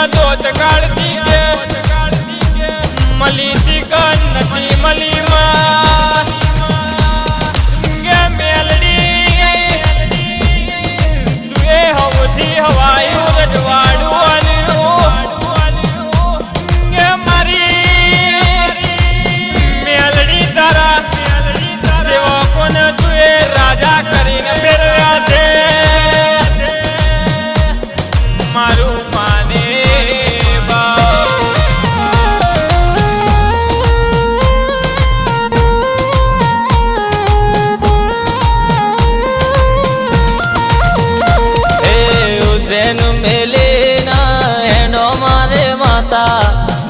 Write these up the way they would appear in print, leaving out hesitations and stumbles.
દોત કાઢતી કે મલી થી કન નથી મલી માં કે મેલડી તું એ હવથી હવાયું રજવાડું આલ્યું કે મારી મેલડી તારા સેવકોને તું એ રાજા કરીને ફેરવ્યા છે મારું માને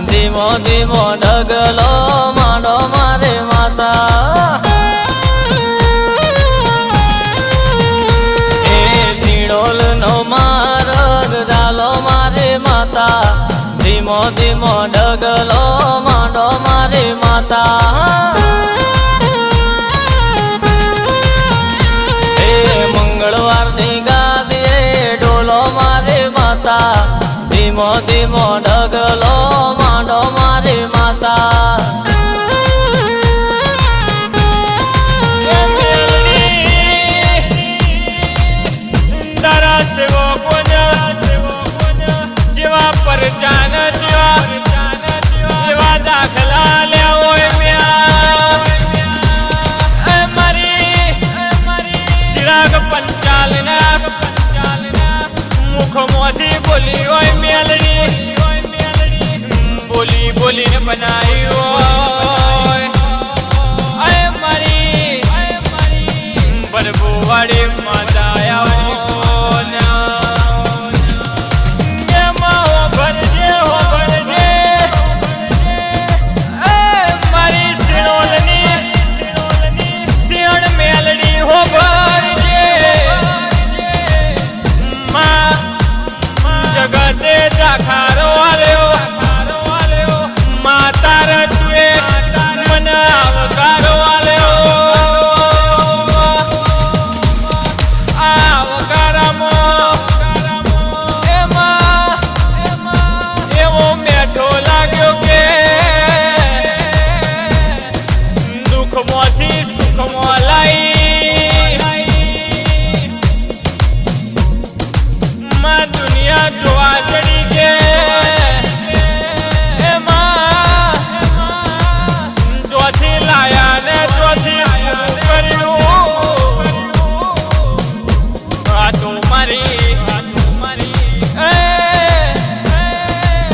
ધીમો ધીમો ડગલો માંડો મારે માતા એ સિડોલ નો માર્ગ ચાલો મારે માતા ધીમો ધીમો ડગલો માંડો મારે માતા એ મંગળવાર ની ગાદીએ ડોલો મારે માતા ધીમો ધીમો ડગલો માંડો મારી માતા તારા સેવકોને જેવા પરચાન જેવા દાખલા લેવો મારી ચિરાગ પંચાલના મુખમાંથી બોલી હોય મેલડી બોલી બોલીને બનાવી હોય મારી બરબુવાડી માતા મારી સિણોલની સિંહણ મેલડી હો ભરજે જગતે જાખારો આલ્યો માતાર તુએ મને આવકારો આલ્યો આવકારામાં એમાં એવો મેઠો લાગ્યો કે દુઃખમાંથી સુખમાં લાઈ માં દુનિયા જોવા ચડી કે ચોથી લાયા ને ચોથી કર્યું આ તો મારી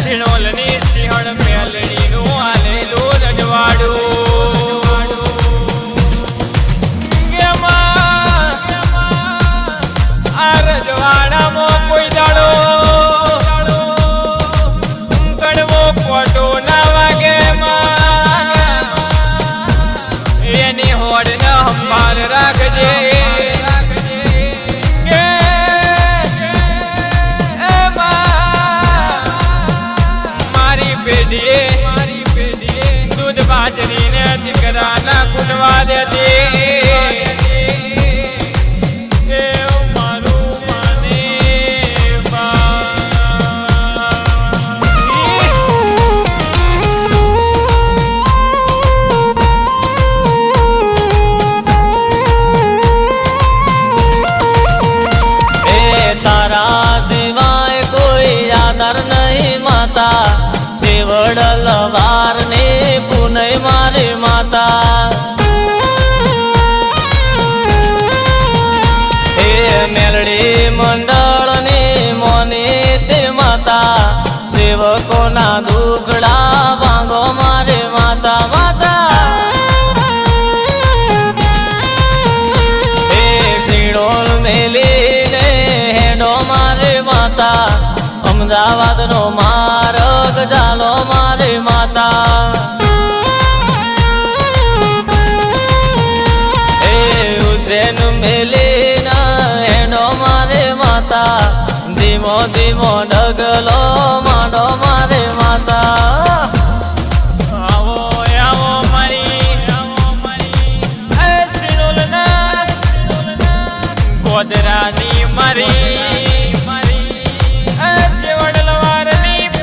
સિણોલની સિંહણ મેલડીનું આલેલું રજવાડું આ રજવાડામાં કોઈ દાડો કડવો ખોટો ના વાગે એની હોડ ન સંભાળ રાખજે મારી પેઢીએ દૂધ બાજરીને દીકરાના કુટવા દેતી વડલ વાર ને પુનય મારે માતા એ મેલડી મંડળ ને મોને તે માતા સેવકોના દુખડા ભાંગો મારે માતા માતા એ સિડોલ મેલીને હેડો મારે માતા અમદાવાદ નો માર્ગ ચાલો મારે માતા એ ઉજ્જૈન મેલીના હેડો મારે માતા ધીમો ધીમો ડગલો માંડો મારે માતા આવો મારી સિણોલના ગોધરાની મારી વડલવારની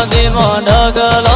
ધીમો ડગલો